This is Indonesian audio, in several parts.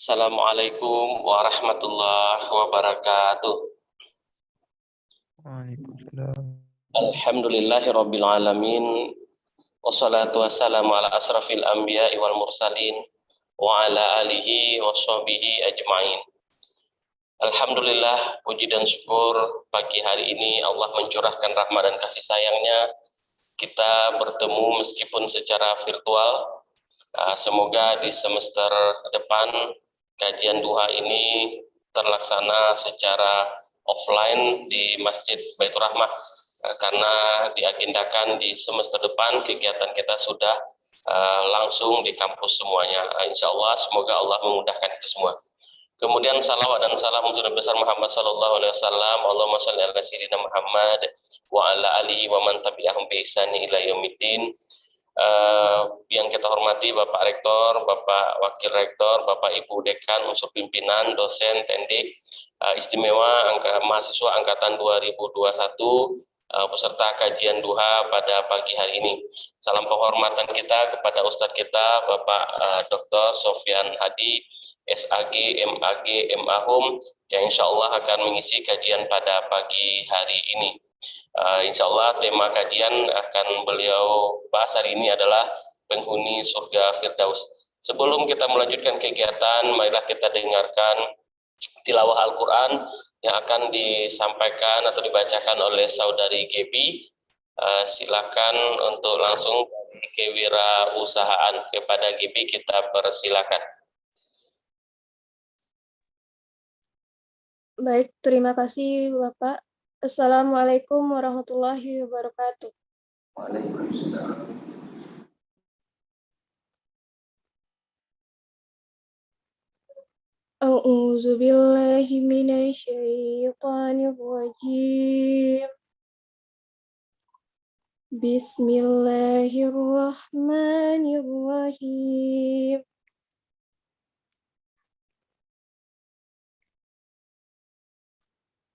Assalamualaikum warahmatullahi wabarakatuh. Waalaikumsalam. Alhamdulillahirabbil alamin. Wassalatu wassalamu ala asrafil anbiya'i wal mursalin wa ala alihi wa sahbihi ajma'in. Alhamdulillah, puji dan syukur pagi hari ini Allah mencurahkan rahmat dan kasih sayangnya. Kita bertemu meskipun secara virtual. Semoga di semester depan kajian duha ini terlaksana secara offline di Masjid Baitur Rahmah, karena diagendakan di semester depan kegiatan kita sudah langsung di kampus semuanya. Insya Allah, semoga Allah memudahkan itu semua. Kemudian salawat dan salam untuk Nabi besar Muhammad sallallahu alaihi wasallam. Allahumma shalli ala sayyidina Muhammad wa ala alihi wa man tabi'ahum bi ihsani ila yaumiddin. Yang kita hormati Bapak Rektor, Bapak Wakil Rektor, Bapak Ibu Dekan, unsur pimpinan, dosen, tendik, istimewa mahasiswa angkatan 2021, peserta kajian duha pada pagi hari ini. Salam penghormatan kita kepada Ustadz kita Bapak Dr. Sofyan Hadi, SAG, MAG, MAhum, yang insya Allah akan mengisi kajian pada pagi hari ini. Insya Allah tema kajian akan beliau bahas hari ini adalah penghuni surga Firdaus. Sebelum kita melanjutkan kegiatan, marilah kita dengarkan tilawah Al-Quran yang akan disampaikan atau dibacakan oleh saudari Gebi. Silakan untuk langsung kewirausahaan. Kepada Gebi kita persilakan. Baik, terima kasih Bapak. Assalamualaikum warahmatullahi wabarakatuh. Waalaikumsalam. A'udzu billahi minasyaitonir rajim. Bismillahirrahmanirrahim.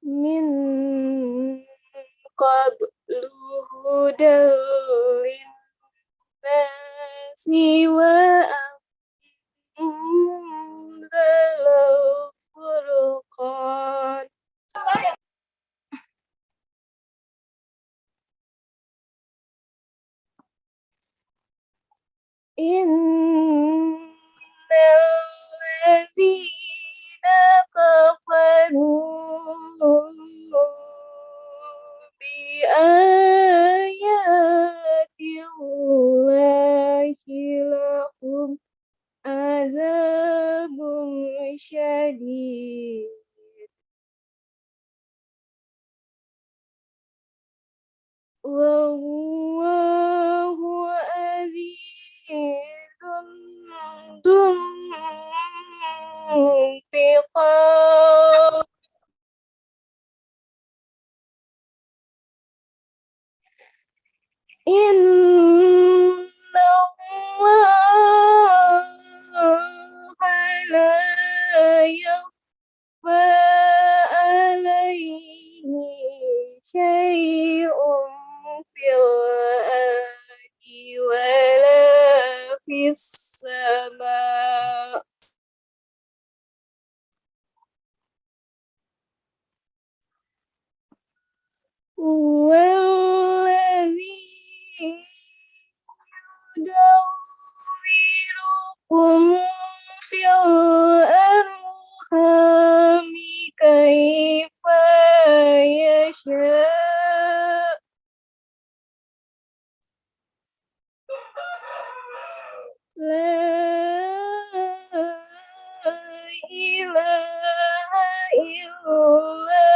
Min qablu hudal linnasi wa anzalal furqan. Innal ladzina kafaru bi ayati Allahi lahum azabun syadid. Wallahu azizun dzuntiqam. Inna Allaha la yakhfa alayhi syai'un fil ardi wala fis sama'. Wallazi yudawwirukum fil arhami kaifa yasha'. La ilaha illa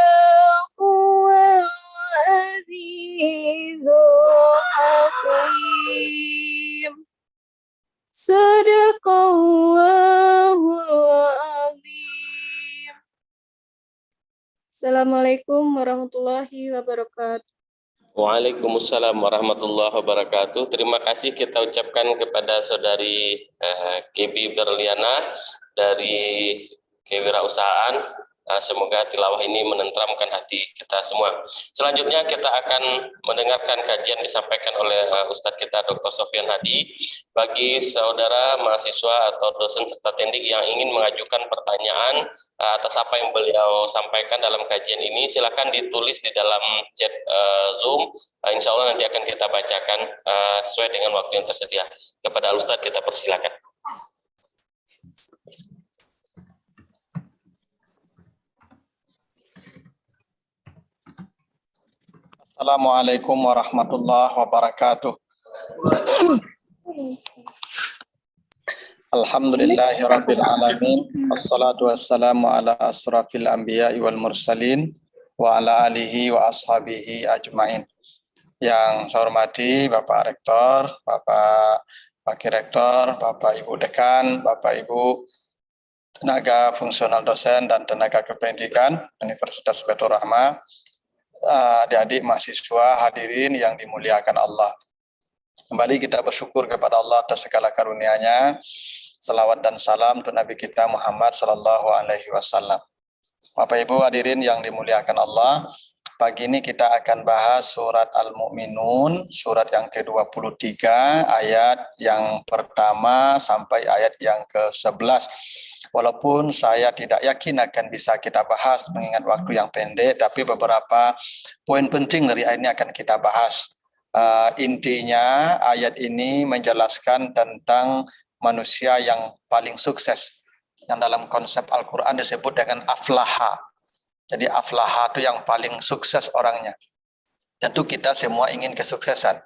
huwal azizul hakim. Sadaqallahul azim. Assalamualaikum warahmatullahi wabarakatuh. Waalaikumsalam warahmatullahi wabarakatuh. Terima kasih kita ucapkan kepada saudari Gebi Berliana dari kewirausahaan. Semoga tilawah ini menenteramkan hati kita semua. Selanjutnya kita akan mendengarkan kajian disampaikan oleh Ustadz kita Dr. Sofyan Hadi. Bagi saudara mahasiswa atau dosen serta tendik yang ingin mengajukan pertanyaan atas apa yang beliau sampaikan dalam kajian ini, silakan ditulis di dalam chat Zoom. Insya Allah nanti akan kita bacakan sesuai dengan waktu yang tersedia. Kepada Ustadz kita persilakan. Assalamualaikum warahmatullahi wabarakatuh. Alhamdulillahirabbil alamin. Wassalatu wassalamu ala asrafil anbiya'i wal mursalin wa ala alihi wa ashabihi ajmain. Yang saya hormati Bapak Rektor, Bapak Wakil Rektor, Bapak Ibu Dekan, Bapak Ibu tenaga fungsional dosen dan tenaga kependidikan Universitas Baitur Rahmah, adik-adik mahasiswa hadirin yang dimuliakan Allah. Kembali kita bersyukur kepada Allah atas segala karunia-Nya. Salawat dan salam untuk Nabi kita Muhammad sallallahu alaihi wasallam. Bapak Ibu hadirin yang dimuliakan Allah, pagi ini kita akan bahas surat Al-Mu'minun, surat yang ke-23, ayat yang pertama sampai ayat yang ke-11. Walaupun saya tidak yakin akan bisa kita bahas mengingat waktu yang pendek, tapi beberapa poin penting dari ayat ini akan kita bahas. Intinya ayat ini menjelaskan tentang manusia yang paling sukses, yang dalam konsep Al-Quran disebut dengan aflaha. Jadi aflaha itu yang paling sukses orangnya. Tentu kita semua ingin kesuksesan.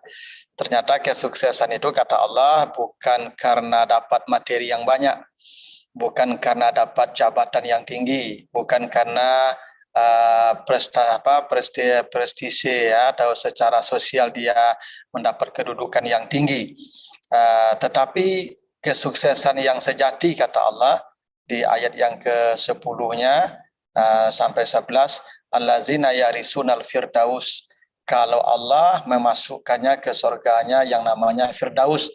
Ternyata kesuksesan itu kata Allah bukan karena dapat materi yang banyak, bukan karena dapat jabatan yang tinggi, bukan karena prestise ya, atau secara sosial dia mendapat kedudukan yang tinggi. Tetapi kesuksesan yang sejati kata Allah di ayat yang ke-10-nya sampai 11, allazina yarisunal firdaus, kalau Allah memasukkannya ke surganya yang namanya Firdaus.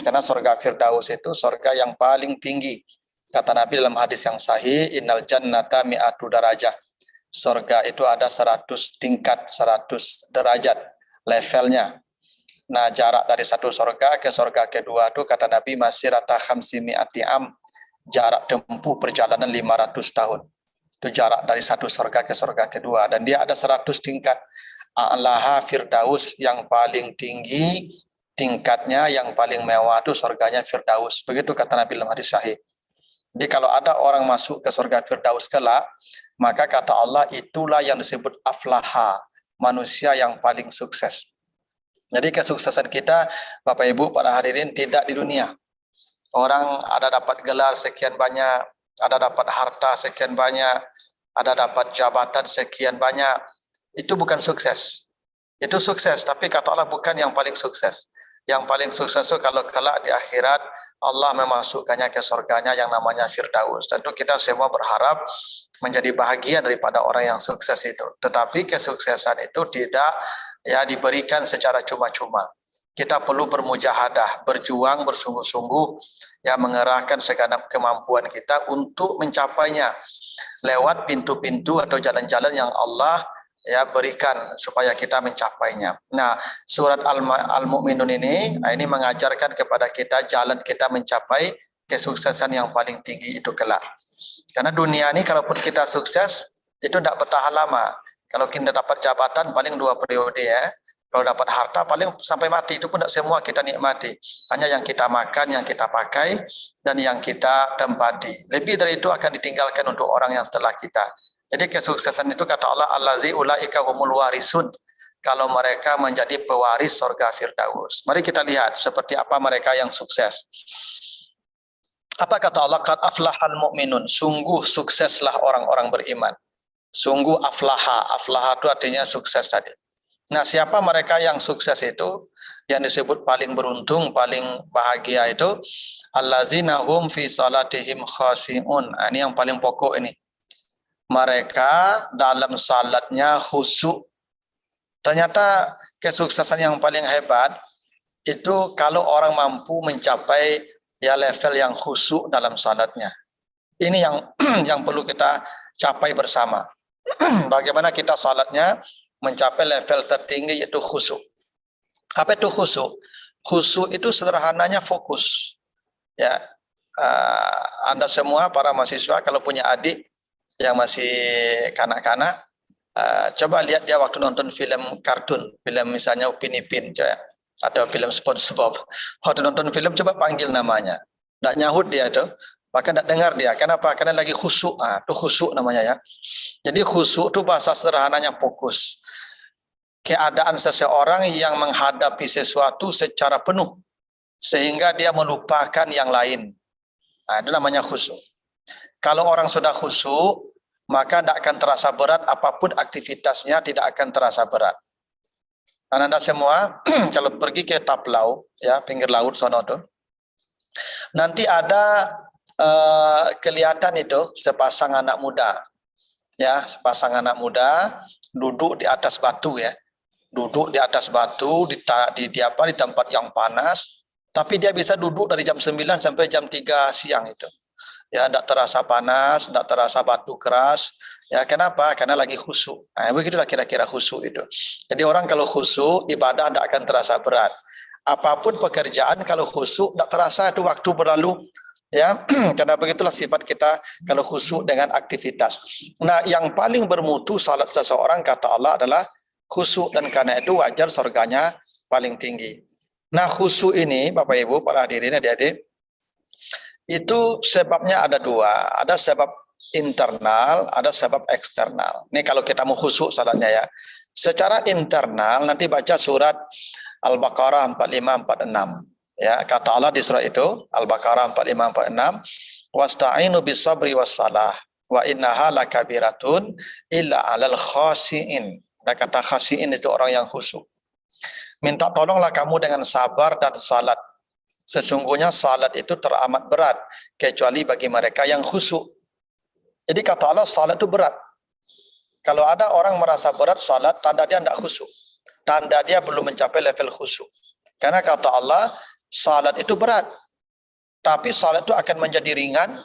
Karena surga Firdaus itu surga yang paling tinggi. Kata Nabi dalam hadis yang sahih, innal jannata mi'atu darajah. Surga itu ada 100 tingkat, 100 derajat levelnya. Nah, jarak dari satu surga ke surga kedua itu kata Nabi masirata khamsimi'ati am, jarak tempuh perjalanan 500 tahun. Itu jarak dari satu surga ke surga kedua, dan dia ada 100 tingkat. A'laha Firdaus, yang paling tinggi tingkatnya, yang paling mewah itu surganya Firdaus. Begitu kata Nabi dalam hadis sahih. Jadi kalau ada orang masuk ke surga Firdaus kelak, maka kata Allah itulah yang disebut aflaha, manusia yang paling sukses. Jadi kesuksesan kita Bapak Ibu para hadirin tidak di dunia. Orang ada dapat gelar sekian banyak, ada dapat harta sekian banyak, ada dapat jabatan sekian banyak. Itu bukan sukses. Itu sukses, tapi kata Allah bukan yang paling sukses. Yang paling sukses itu kalau kelak di akhirat Allah memasukkannya ke surganya yang namanya Firdaus. Tentu kita semua berharap menjadi bahagia daripada orang yang sukses itu. Tetapi kesuksesan itu tidak ya diberikan secara cuma-cuma. Kita perlu bermujahadah, berjuang bersungguh-sungguh, ya mengerahkan segenap kemampuan kita untuk mencapainya lewat pintu-pintu atau jalan-jalan yang Allah ya berikan supaya kita mencapainya. Nah, surat Al-Mu'minun ini mengajarkan kepada kita jalan kita mencapai kesuksesan yang paling tinggi itu kelak. Karena dunia ini kalaupun kita sukses itu tidak bertahan lama. Kalau kita dapat jabatan paling 2 periode ya. Kalau dapat harta paling sampai mati, itu pun tidak semua kita nikmati. Hanya yang kita makan, yang kita pakai, dan yang kita tempati. Lebih dari itu akan ditinggalkan untuk orang yang setelah kita. Jadi kesuksesan itu kata Allah, allazi ulaika humul warisun. Kalau mereka menjadi pewaris surga Firdaus. Mari kita lihat seperti apa mereka yang sukses. Apa kata Allah? Qad aflahal mu'minun. Sungguh sukseslah orang-orang beriman. Sungguh aflaha. Aflaha itu artinya sukses tadi. Nah, siapa mereka yang sukses itu? Yang disebut paling beruntung, paling bahagia itu allazina hum fi salatihim khashi'un. Ini yang paling pokok ini. Mereka dalam salatnya khusyuk. Ternyata kesuksesan yang paling hebat itu kalau orang mampu mencapai ya level yang khusyuk dalam salatnya. Ini yang yang perlu kita capai bersama. Bagaimana kita salatnya mencapai level tertinggi yaitu khusyuk. Apa itu khusyuk? Khusyuk itu sederhananya fokus. Ya, Anda semua para mahasiswa kalau punya adik yang masih kanak-kanak, coba lihat dia waktu nonton film kartun, film misalnya Upin Ipin, atau film SpongeBob. Waktu nonton film coba panggil namanya, tidak nyahut dia itu, bahkan tidak dengar dia. Kenapa? Karena lagi khusyuk. Itu khusyuk namanya ya. Jadi khusyuk itu bahasa sederhananya fokus. Keadaan seseorang yang menghadapi sesuatu secara penuh sehingga dia melupakan yang lain. Itu namanya khusyuk. Kalau orang sudah khusyuk, maka tidak akan terasa berat, apapun aktivitasnya tidak akan terasa berat. Dan Anda semua kalau pergi ke Taplau, ya pinggir laut sono tuh, nanti ada kelihatan itu sepasang anak muda, ya sepasang anak muda duduk di atas batu ya, duduk di atas batu di tempat yang panas, tapi dia bisa duduk dari jam 9 sampai jam 3 siang itu. Ya, tidak terasa panas, tidak terasa batu keras. Ya, kenapa? Karena lagi khusyuk. Begitulah kira-kira khusyuk itu. Jadi orang kalau khusyuk, ibadah tidak akan terasa berat. Apapun pekerjaan kalau khusyuk, tidak terasa itu waktu berlalu. Ya, karena begitulah sifat kita kalau khusyuk dengan aktivitas. Nah, yang paling bermutu salat seseorang kata Allah adalah khusyuk, dan karena itu wajar surganya paling tinggi. Nah, khusyuk ini Bapak Ibu, para hadirin adik-adik, itu sebabnya ada dua, ada sebab internal, ada sebab eksternal. Ini kalau kita mau khusyuk salatnya ya. Secara internal nanti baca surat Al-Baqarah 45-46. Ya, kata Allah di surat itu Al-Baqarah 45-46, wasta'inu bis-sabri was-salah wa innaha lakabiratun illa 'alal khashiin. Nah, kata khashiin itu orang yang khusyuk. Minta tolonglah kamu dengan sabar dan salat. Sesungguhnya salat itu teramat berat kecuali bagi mereka yang khusyuk. Jadi kata Allah salat itu berat. Kalau ada orang merasa berat salat, tanda dia tidak khusyuk. Tanda dia belum mencapai level khusyuk. Karena kata Allah salat itu berat. Tapi salat itu akan menjadi ringan,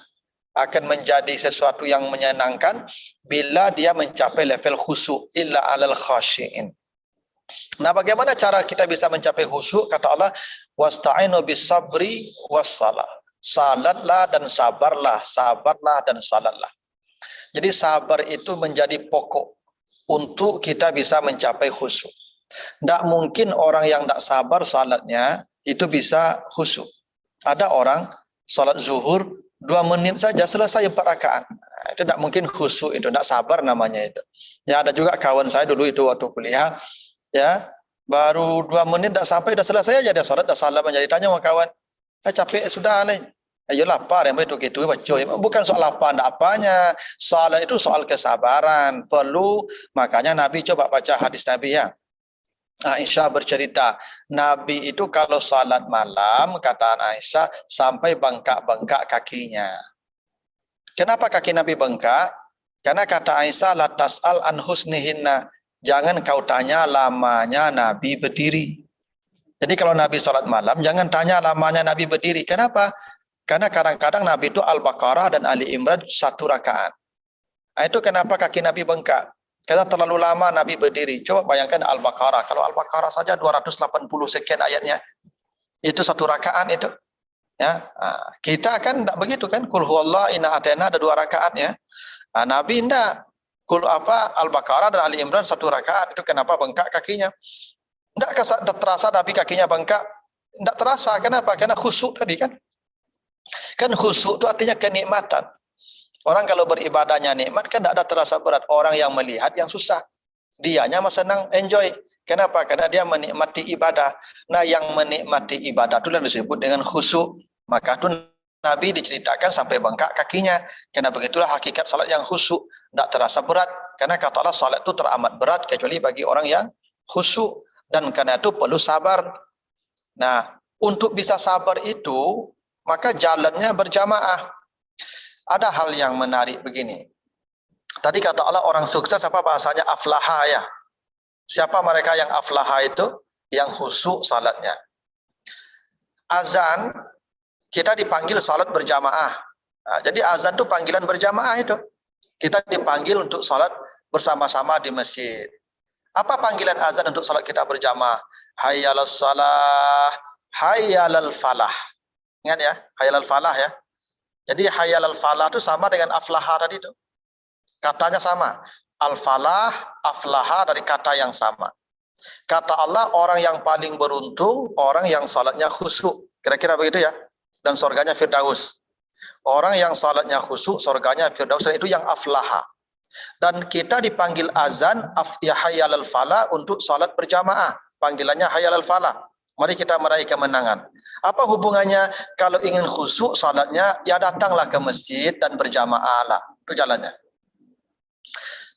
akan menjadi sesuatu yang menyenangkan bila dia mencapai level khusyuk. Illa 'alal khashiin. Nah, bagaimana cara kita bisa mencapai khusyuk? Kata Allah, wasta'inu bis-sabri was-salah. Salatlah dan sabarlah, sabarlah dan salatlah. Jadi sabar itu menjadi pokok untuk kita bisa mencapai khusyuk. Tidak mungkin orang yang tidak sabar salatnya itu bisa khusyuk. Ada orang salat zuhur 2 menit saja selesai 4 rakaat. Itu tidak mungkin khusyuk, itu tidak sabar namanya itu. Ya, ada juga kawan saya dulu itu waktu kuliah, ya baru 2 menit dah sampai dah selesai aja dia salat dah salam aja, ditanya sama kawan, capek sudah nih, ayo lapar yang betul gitu baca. Bukan soal lapar ndak apanya, salat itu soal kesabaran perlu. Makanya Nabi coba baca hadis Nabi ya. Aisyah bercerita, Nabi itu kalau salat malam, kata Aisyah, sampai bengkak-bengkak kakinya. Kenapa kaki Nabi bengkak? Karena kata Aisyah, la tas'al an husnihinna, jangan kau tanya lamanya Nabi berdiri. Jadi kalau Nabi salat malam, jangan tanya lamanya Nabi berdiri. Kenapa? Karena kadang-kadang Nabi itu Al-Baqarah dan Ali Imran 1 rakaat. Itu kenapa kaki Nabi bengkak. Karena terlalu lama Nabi berdiri. Coba bayangkan Al-Baqarah. Kalau Al-Baqarah saja 280 sekian ayatnya. Itu 1 rakaat itu. Ya, kita kan tidak begitu kan. Qul huwallahu inna atayna ada 2 rakaat ya. Nabi tidak. Al-Baqarah dan Ali Imran 1 rakaat. Itu kenapa bengkak kakinya? Tidak terasa Nabi kakinya bengkak. Tidak terasa. Kenapa? Karena khusyuk tadi kan. Kan khusyuk itu artinya kenikmatan. Orang kalau beribadahnya nikmat kan tidak ada terasa berat. Orang yang melihat yang susah. Dianya mah senang, enjoy. Kenapa? Karena dia menikmati ibadah. Nah, yang menikmati ibadah itu yang disebut dengan khusyuk. Maka itu Nabi diceritakan sampai bengkak kakinya. Karena begitulah hakikat salat yang khusyuk. Tidak terasa berat. Karena kata Allah salat itu teramat berat kecuali bagi orang yang khusyuk. Dan karena itu perlu sabar. Nah, untuk bisa sabar itu, maka jalannya berjamaah. Ada hal yang menarik begini. Tadi kata Allah orang sukses apa bahasanya aflaha ya. Siapa mereka yang aflaha itu? Yang khusyuk salatnya. Azan, kita dipanggil salat berjamaah. Nah, jadi azan itu panggilan berjamaah itu. Kita dipanggil untuk sholat bersama-sama di masjid. Apa panggilan azan untuk sholat kita berjamaah? Hayyalal salah, hayyalal falah. Ingat ya, hayyalal falah ya. Jadi hayyalal falah itu sama dengan aflaha tadi itu. Katanya sama. Al-falah, aflaha dari kata yang sama. Kata Allah, orang yang paling beruntung, orang yang salatnya khusyuk. Kira-kira begitu ya. Dan surganya Firdaus. Orang yang salatnya khusyuk, surganya Firdaus. Dan itu yang aflaha. Dan kita dipanggil azan, ya hayyalal falah untuk salat berjamaah. Panggilannya hayyalal falah. Mari kita meraih kemenangan. Apa hubungannya? Kalau ingin khusyuk salatnya, ya datanglah ke masjid dan berjamaah lah. Itu jalannya.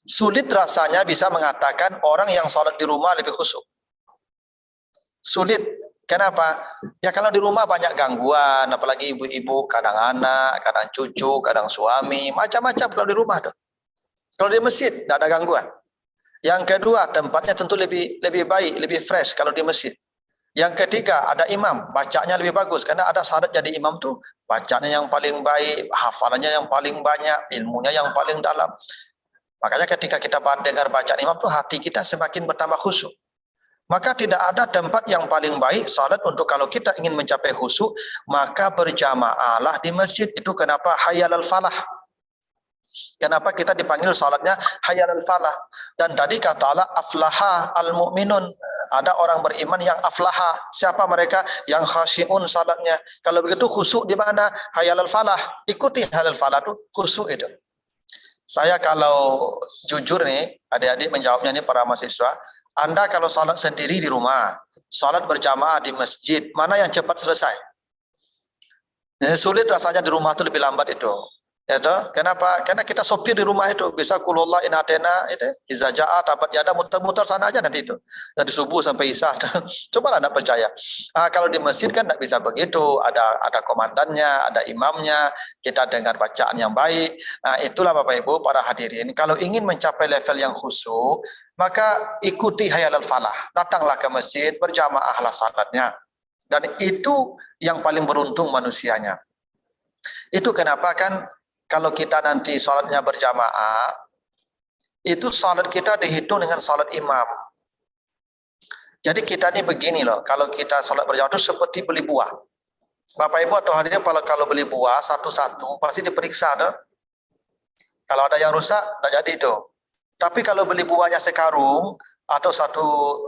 Sulit rasanya bisa mengatakan orang yang sholat di rumah lebih khusyuk. Sulit. Kenapa? Ya kalau di rumah banyak gangguan, apalagi ibu-ibu, kadang anak, kadang cucu, kadang suami, macam-macam kalau di rumah tuh. Kalau di masjid tidak ada gangguan. Yang kedua, tempatnya tentu lebih baik, lebih fresh kalau di masjid. Yang ketiga, ada imam, bacanya lebih bagus karena ada syarat jadi imam tuh bacanya yang paling baik, hafalannya yang paling banyak, ilmunya yang paling dalam. Makanya ketika kita dengar bacaan imam itu hati kita semakin bertambah khusyuk. Maka tidak ada tempat yang paling baik salat untuk kalau kita ingin mencapai khusyuk, maka berjamaahlah di masjid. Itu kenapa hayyalal falah. Kenapa kita dipanggil salatnya hayyalal falah. Dan tadi kata Allah aflaha al-mu'minun. Ada orang beriman yang aflaha. Siapa mereka? Yang khasyi'un salatnya. Kalau begitu khusyuk di mana? Hayyalal falah. Ikuti hayyalal falah itu khusyuk itu. Saya kalau jujur nih, adik-adik menjawabnya nih para mahasiswa, Anda kalau salat sendiri di rumah, salat berjamaah di masjid, mana yang cepat selesai? Sulit rasanya di rumah itu lebih lambat itu. Ya toh? Kenapa? Karena kita sopir di rumah itu bisa kulullah inatena itu izajaa dapat yada muter-muter sana aja nanti itu dari subuh sampai isya. Cobalah anda percaya. Kalau di masjid kan tidak bisa begitu. Ada komandannya, ada imamnya. Kita dengar bacaan yang baik. Nah itulah Bapak Ibu para hadirin. Kalau ingin mencapai level yang khusyuk, maka ikuti hayyalal falah. Datanglah ke masjid, berjamaahlah salatnya. Dan itu yang paling beruntung manusianya. Itu kenapa kan kalau kita nanti salatnya berjamaah, itu salat kita dihitung dengan salat imam. Jadi kita ini begini loh, kalau kita salat berjamaah itu seperti beli buah. Bapak Ibu atau hadirin kalau beli buah satu-satu pasti diperiksa tuh. Kalau ada yang rusak, tidak jadi itu. Tapi kalau beli buahnya sekarung atau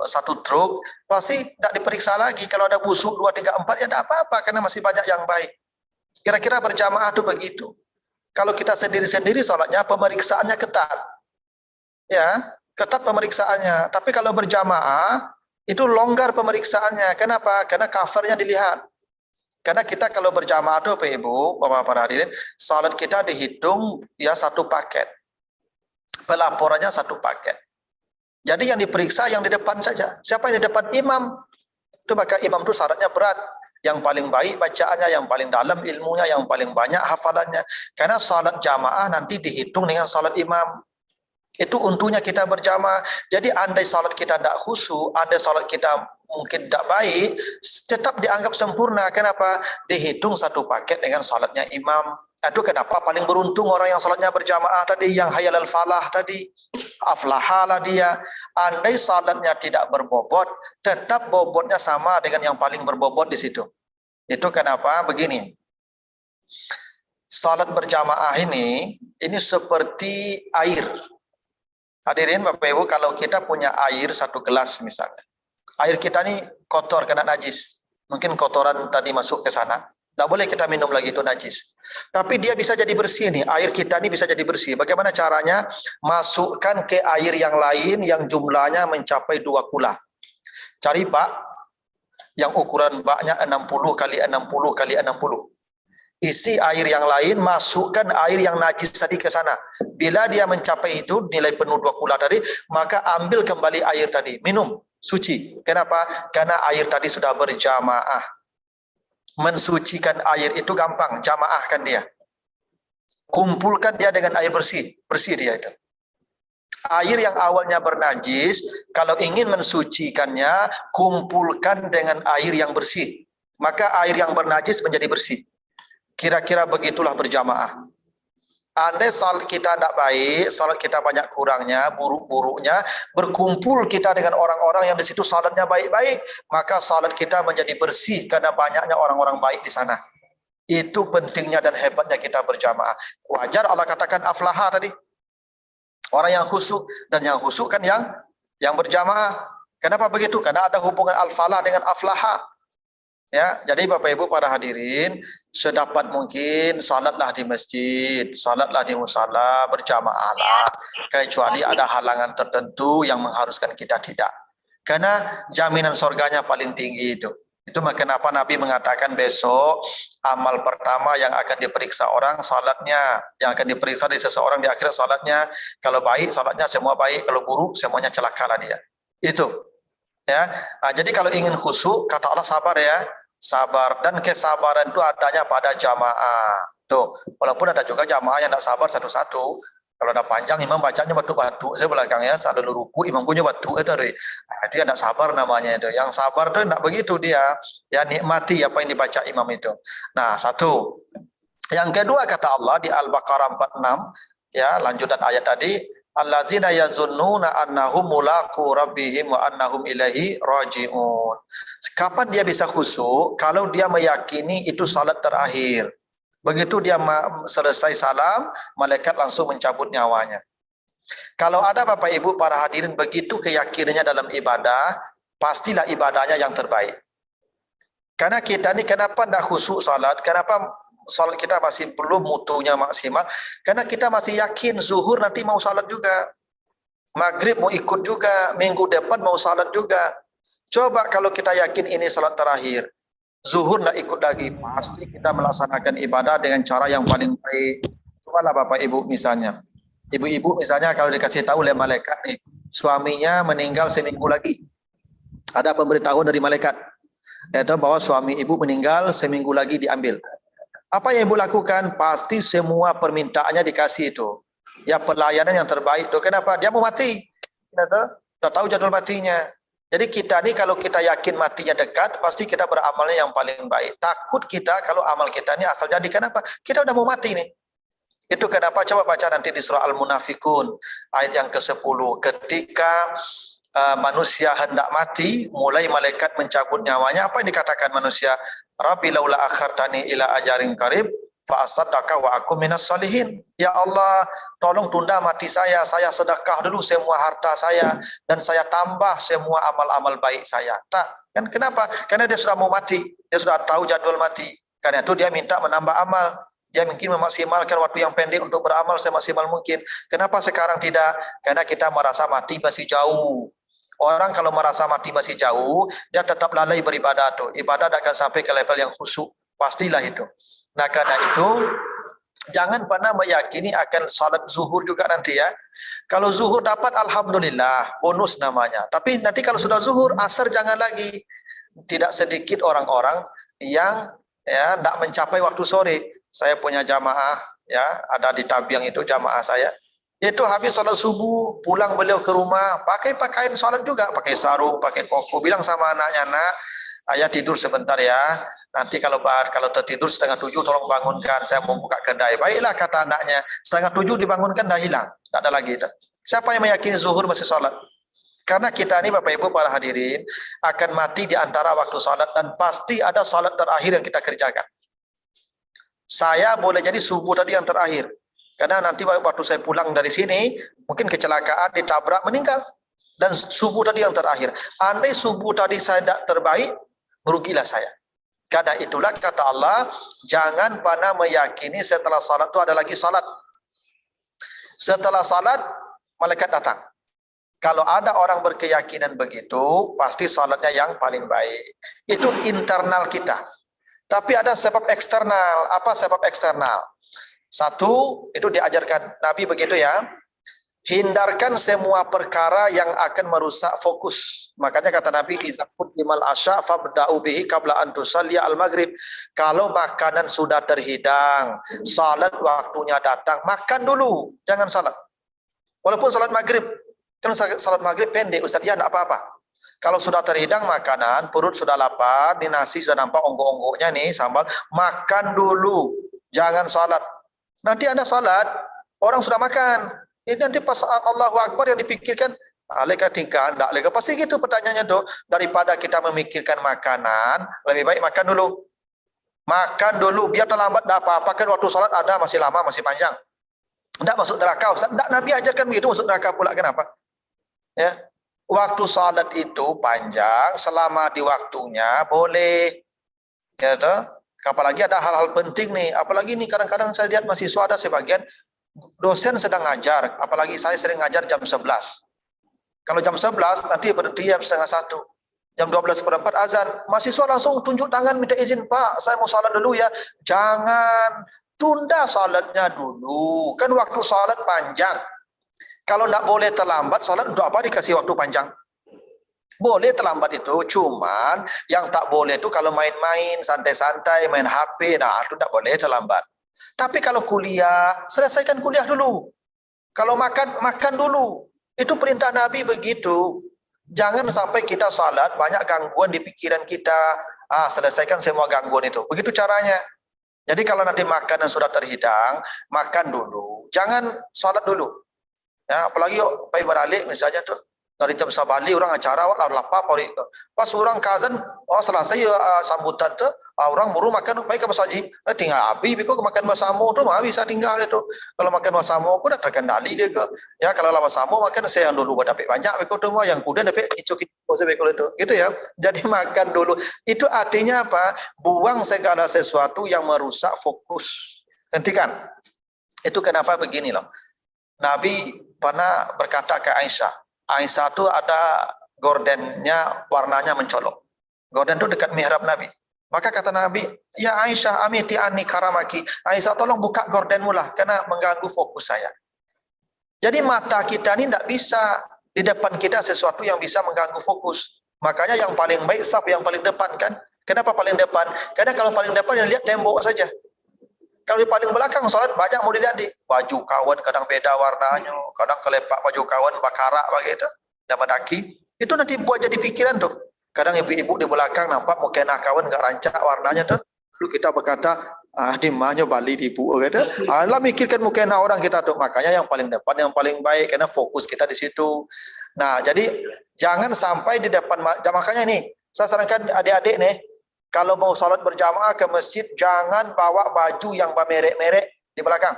satu truk, pasti tidak diperiksa lagi. Kalau ada busuk 2, 3, 4 ya tidak apa-apa karena masih banyak yang baik. Kira-kira berjamaah itu begitu. Kalau kita sendiri-sendiri sholatnya pemeriksaannya ketat. Ya, ketat pemeriksaannya. Tapi kalau berjamaah itu longgar pemeriksaannya. Kenapa? Karena covernya dilihat. Karena kita kalau berjamaah itu Bapak Ibu, Bapak para hadirin, sholat kita dihitung ya satu paket. Pelaporannya satu paket. Jadi yang diperiksa yang di depan saja. Siapa yang di depan? Imam. Itu maka imam itu syaratnya berat. Yang paling baik bacaannya, yang paling dalam ilmunya, yang paling banyak hafalannya. Karena salat jamaah nanti dihitung dengan salat imam. Itu untungnya kita berjamaah. Jadi andai salat kita tidak khusyuk, andai salat kita mungkin tidak baik, tetap dianggap sempurna. Kenapa? Dihitung satu paket dengan salatnya imam. Itu kenapa paling beruntung orang yang salatnya berjamaah tadi, yang hayyalal falah tadi. Aflahalah dia. Andai salatnya tidak berbobot, tetap bobotnya sama dengan yang paling berbobot di situ. Itu kenapa begini. Salat berjamaah ini seperti air. Hadirin Bapak Ibu, kalau kita punya air satu gelas misalnya. Air kita ini kotor kena najis. Mungkin kotoran tadi masuk ke sana. Tidak boleh kita minum lagi, itu najis. Tapi dia bisa jadi bersih nih. Air kita ini bisa jadi bersih. Bagaimana caranya? Masukkan ke air yang lain yang jumlahnya mencapai 2 kula. Cari bak yang ukuran baknya 60 kali 60 kali 60. Isi air yang lain, masukkan air yang najis tadi ke sana. Bila dia mencapai itu nilai penuh 2 kula tadi, maka ambil kembali air tadi, minum, suci. Kenapa? Karena air tadi sudah berjamaah. Mensucikan air itu gampang, jamaahkan dia. Kumpulkan dia dengan air bersih, bersih dia itu. Air yang awalnya bernajis, kalau ingin mensucikannya, kumpulkan dengan air yang bersih. Maka air yang bernajis menjadi bersih. Kira-kira begitulah berjamaah. Andai salat kita tidak baik, salat kita banyak kurangnya, buruk-buruknya, berkumpul kita dengan orang-orang yang di situ salatnya baik-baik, maka salat kita menjadi bersih karena banyaknya orang-orang baik di sana. Itu pentingnya dan hebatnya kita berjamaah. Wajar Allah katakan aflaha tadi. Orang yang khusyuk, dan yang khusyuk kan yang berjamaah. Kenapa begitu? Karena ada hubungan al-falah dengan aflaha. Ya, jadi Bapak Ibu para hadirin, sedapat mungkin salatlah di masjid, salatlah di musala, berjamaahlah, kecuali ada halangan tertentu yang mengharuskan kita tidak. Karena jaminan surganya paling tinggi itu. Itu kenapa Nabi mengatakan besok amal pertama yang akan diperiksa orang salatnya, yang akan diperiksa dari seseorang di akhirat salatnya. Kalau baik salatnya semua baik, kalau buruk semuanya celakalah dia. Itu. Ya. Nah, jadi kalau ingin khusyuk, kata Allah sabar ya. Sabar, dan kesabaran itu adanya pada jamaah. Tuh, walaupun ada juga jamaah yang tidak sabar satu-satu. Kalau ada panjang, imam bacanya batu-batu. Saya belakangnya saat dulu ruku, imam punya batu itu. Dia tidak sabar namanya itu. Yang sabar itu tidak begitu dia. Ya nikmati apa yang dibaca imam itu. Nah, satu. Yang kedua kata Allah di Al-Baqarah 46, ya lanjutan ayat tadi. Allazina yazunnuna annahum mulaqu rabbihim wa annahum ilaihi raji'un. Kapan dia bisa khusyuk? Kalau dia meyakini itu salat terakhir. Begitu dia selesai salam, malaikat langsung mencabut nyawanya. Kalau ada Bapak Ibu para hadirin begitu keyakinannya dalam ibadah, pastilah ibadahnya yang terbaik. Karena kita ini kenapa tidak khusyuk salat? Kenapa salat kita masih belum mutunya maksimal? Karena kita masih yakin zuhur nanti mau salat juga, maghrib mau ikut juga, minggu depan mau salat juga. Coba kalau kita yakin ini salat terakhir, zuhur tidak ikut lagi, pasti kita melaksanakan ibadah dengan cara yang paling baik. Cobalah Bapak Ibu misalnya, ibu-ibu misalnya kalau dikasih tahu oleh malaikat nih, suaminya meninggal seminggu lagi, ada pemberitahuan dari malaikat, yaitu bahwa suami ibu meninggal seminggu lagi diambil. Apa yang ibu lakukan? Pasti semua permintaannya dikasih itu. Ya pelayanan yang terbaik itu. Kenapa? Dia mau mati. Sudah tahu jadwal matinya. Jadi kita ini kalau kita yakin matinya dekat, pasti kita beramalnya yang paling baik. Takut kita kalau amal kita ini asal jadi. Kenapa? Kita udah mau mati nih. Itu kenapa? Coba baca nanti di surah Al-Munafikun ayat yang ke-10. Ketika manusia hendak mati, mulai malaikat mencabut nyawanya. Apa yang dikatakan manusia? Rabbi laula akhartani ila ajarin qarib fa asaddaka wa akum minas salihin. Ya Allah, tolong tunda mati saya sedekah dulu semua harta saya dan saya tambah semua amal-amal baik saya. Tak, kan kenapa? Karena dia sudah mau mati, dia sudah tahu jadwal mati. Karena itu dia minta menambah amal. Dia mungkin memaksimalkan waktu yang pendek untuk beramal semaksimal mungkin. Kenapa sekarang tidak? Karena kita merasa mati masih jauh. Orang kalau merasa mati masih jauh, dia tetap lalai beribadah tuh. Ibadah akan sampai ke level yang khusyuk. Pastilah itu. Nah, karena itu jangan pernah meyakini akan salat zuhur juga nanti ya. Kalau zuhur dapat alhamdulillah, bonus namanya. Tapi nanti kalau sudah zuhur, asar jangan lagi. Tidak sedikit orang-orang yang ya tidak mencapai waktu sore. Saya punya jamaah ya, ada di Tabiang itu jamaah saya. Itu habis salat subuh, pulang beliau ke rumah, pakai pakaian salat juga, pakai sarung, pakai koko. Bilang sama anaknya, nak, ayah tidur sebentar ya. Nanti kalau tertidur 6:30 tolong bangunkan, saya mau buka kedai. Baiklah kata anaknya, 6:30 dibangunkan dah hilang, tak ada lagi. Siapa yang meyakini zuhur masih salat? Karena kita ini Bapak Ibu para hadirin akan mati di antara waktu salat dan pasti ada salat terakhir yang kita kerjakan. Saya boleh jadi subuh tadi yang terakhir. Karena nanti waktu saya pulang dari sini, mungkin kecelakaan, ditabrak, meninggal. Dan subuh tadi yang terakhir. Andai subuh tadi saya tidak terbaik, merugilah saya. Karena itulah kata Allah, jangan pernah meyakini setelah salat itu ada lagi salat. Setelah salat, malaikat datang. Kalau ada orang berkeyakinan begitu, pasti salatnya yang paling baik. Itu internal kita. Tapi ada sebab eksternal. Apa sebab eksternal? Satu, itu diajarkan Nabi begitu ya. Hindarkan semua perkara yang akan merusak fokus. Makanya kata Nabi, iza quddimal asya fabda'u bihi qabla an tusalli al-maghrib. Kalau makanan sudah terhidang, salat waktunya datang, makan dulu, jangan salat. Walaupun salat maghrib, kan salat maghrib pendek, Ustaz, ya enggak apa-apa. Kalau sudah terhidang makanan, perut sudah lapar, di nasi sudah nampak onggok-onggoknya nih, sambal, makan dulu, jangan salat. Nanti Anda salat, orang sudah makan. Ini nanti pas Allahu Akbar yang dipikirkan, alika tingkah, enggak leka. Pasti gitu pertanyaannya tuh. Daripada kita memikirkan makanan, lebih baik makan dulu. Makan dulu, biar terlambat enggak apa-apa, kan waktu salat ada masih lama, masih panjang. Enggak masuk neraka, Ustaz. Enggak, Nabi ajarkan begitu, masuk neraka pula, kenapa? Ya. Waktu salat itu panjang, selama di waktunya boleh. Ya toh? Apalagi ada hal-hal penting nih, apalagi nih kadang-kadang saya lihat mahasiswa ada sebagian dosen sedang ngajar, apalagi saya sering ngajar jam 11. Kalau jam 11 nanti berhenti jam setengah 1. Jam 12:04 azan, mahasiswa langsung tunjuk tangan minta izin, Pak, saya mau salat dulu ya. Jangan, tunda salatnya dulu. Kan waktu salat panjang. Kalau tidak boleh terlambat salat, untuk apa dikasih waktu panjang? Boleh terlambat itu, cuman yang tak boleh itu kalau main-main, santai-santai, main HP, nah itu tidak boleh terlambat. Tapi kalau kuliah, selesaikan kuliah dulu. Kalau makan, makan dulu. Itu perintah Nabi begitu. Jangan sampai kita salat, banyak gangguan di pikiran kita. Selesaikan semua gangguan itu. Begitu caranya. Jadi kalau nanti makanan sudah terhidang, makan dulu. Jangan salat dulu. Ya, apalagi Pak beralik misalnya tuh. Dari jam sabali orang acara wak lapar pas orang kazan selesai sambutan tu orang baru makan baik ke masaji tinggal habis biko makan bersama tu mah bisa tinggal itu kalau makan bersama aku dah terkendali dia ke ya kalau lama sama makan saya dulu dapat banyak biko tu mah yang kemudian dapat kicau-kicau sebeko itu gitu ya. Jadi makan dulu itu artinya apa, buang segala sesuatu yang merusak fokus. Hentikan. Itu kenapa begini loh, Nabi pernah berkata ke Aisyah. Aisyah itu ada gordennya warnanya mencolok. Gorden itu dekat mihrab Nabi. Maka kata Nabi, ya Aisyah amiti anni karamaki. Aisyah tolong buka gordenmu lah, karena mengganggu fokus saya. Jadi mata kita ini tidak bisa, di depan kita sesuatu yang bisa mengganggu fokus. Makanya yang paling baik saf yang paling depan kan. Kenapa paling depan? Karena kalau paling depan yang lihat tembok saja. Kalau di paling belakang salat banyak mau dilihat di baju kawan kadang beda warnanya, kadang kelepak baju kawan bakarak begitu, dan mendaki. Itu nanti buat jadi pikiran tuh. Kadang ibu-ibu di belakang nampak mukena kawan enggak rancak warnanya tuh. Lalu kita berkata, di mahnya Bali tipu gitu. Lah mikirkan mukena orang kita tuh. Makanya yang paling depan yang paling baik karena fokus kita di situ. Nah, jadi jangan sampai di depan, makanya nih, saya sarankan adik-adik nih, kalau mau salat berjamaah ke masjid, jangan bawa baju yang bermerek-merek di belakang.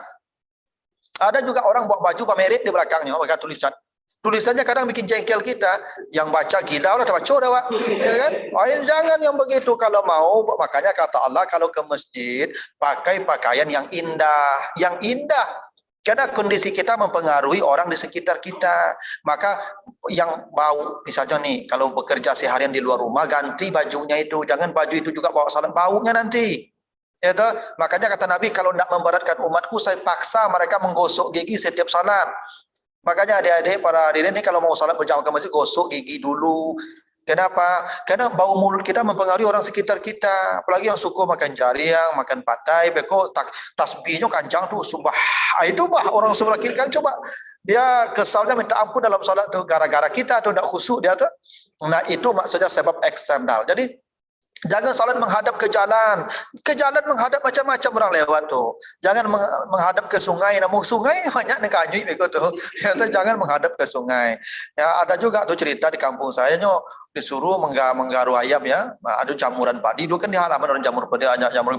Ada juga orang bawa baju bermerek di belakangnya, pakai tulisan. Tulisannya kadang bikin jengkel kita. Yang baca gila, orang baca dah, Pak. Ya kan? Jangan yang begitu kalau mau. Makanya kata Allah, kalau ke masjid, pakai pakaian yang indah. Yang indah. Karena kondisi kita mempengaruhi orang di sekitar kita. Maka yang bau, misalnya nih, kalau bekerja seharian di luar rumah, ganti bajunya itu. Jangan baju itu juga bawa salat baunya nanti. Ya toh? Makanya kata Nabi, kalau tidak memberatkan umatku, saya paksa mereka menggosok gigi setiap salat. Makanya adik-adik, para hadirin ini kalau mau salat berjamaah ke masjid, gosok gigi dulu. Kenapa? Karena bau mulut kita mempengaruhi orang sekitar kita. Apalagi yang suka makan jariang, makan patai, beko tasbihnya kencang tuh, subah. Itu bah orang sebelah kiri kan coba dia kesalnya minta ampun dalam salat tuh gara-gara kita tuh tidak khusyuk dia tuh. Nah, itu maksudnya sebab eksternal. Jadi jangan salat menghadap ke jalan. Ke jalan menghadap macam-macam orang lewat tuh. Jangan menghadap ke sungai. Namun sungai banyak nih kanyu begitu tuh. Jangan menghadap ke sungai. Ya, ada juga tuh cerita di kampung saya nyo disuruh menggaru ayam ya. Ada jamuran padi dulu kan di halaman orang jamur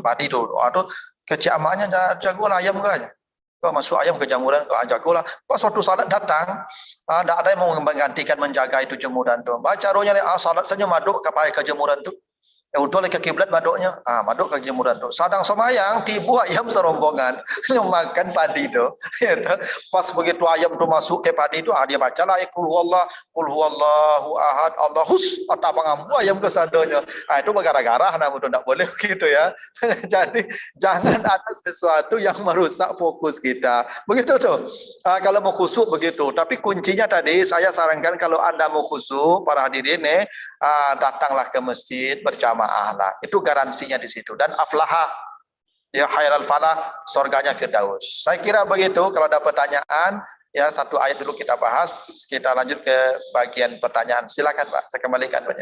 padi tuh. Aduh kecil amaknya jago ayam ke aja. Kau masuk ayam ke jamuran kau ajak lah. Pas waktu salat datang, ada yang mau menggantikan menjaga itu jemuran tuh. Baca rohnya salat saja maduk ke jemuran tuh. Untuk ke kiblat maduknya, maduk ke jemuran tu. Sadang semayang, tibu ayam serombongan yang makan padi tu. Pas begitu ayam tu masuk ke padi tu, dia baca lah qul huwallahu ahad, Allahus, atau pengampu ayam ke sadonya. Itu gara-gara namun tu tak boleh begitu ya. Jadi jangan ada sesuatu yang merusak fokus kita. Begitu tu. Kalau mau khusyuk begitu. Tapi kuncinya tadi saya sarankan kalau Anda mau khusyuk, para hadirin datanglah ke masjid berjamaah lah. Itu garansinya di situ. Dan aflaha ya khairal falah, surganya Firdaus. Saya kira begitu. Kalau ada pertanyaan Ya, satu ayat dulu kita bahas, kita lanjut ke bagian pertanyaan. Silakan Pak, saya kembalikan Pak.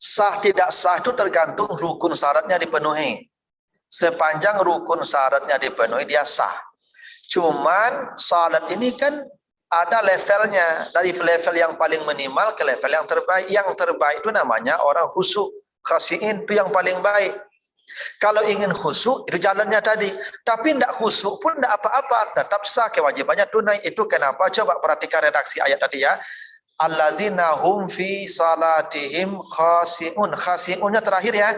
Sah tidak sah itu tergantung rukun syaratnya dipenuhi. Sepanjang rukun syaratnya dipenuhi, dia sah. Cuman salat ini kan ada levelnya, dari level yang paling minimal ke level yang terbaik. Yang terbaik itu namanya orang khusyuk, khashiin, itu yang paling baik. Kalau ingin khusyuk, itu jalannya tadi. Tapi tidak khusyuk pun tidak apa-apa, tetap sah, kewajibannya tunai. Itu kenapa? Coba perhatikan redaksi ayat tadi ya. Allazina hum fi salatihim khashi'un. Khashi'unnya terakhir ya.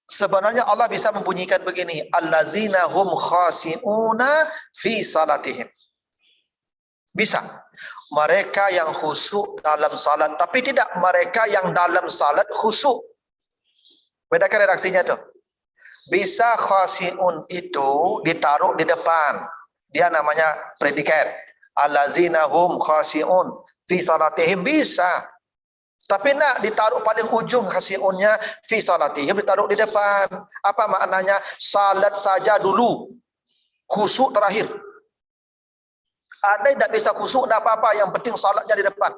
Sebenarnya Allah bisa membunyikan begini, allazina hum khashi'una fi salatihim. Bisa. Mereka yang khusyuk dalam salat, tapi tidak mereka yang dalam salat khusyuk. Bedakan redaksinya tuh. Bisa khashi'un itu ditaruh di depan. Dia namanya predikat. Allazina hum khashi'un fi salatihim, bisa. Tapi nak ditaruh paling ujung khashi'unnya fi salatihim, ditaruh di depan. Apa maknanya? Salat saja dulu, khusyuk terakhir. Anda tidak bisa khusyuk, tidak apa-apa, yang penting salatnya di depan.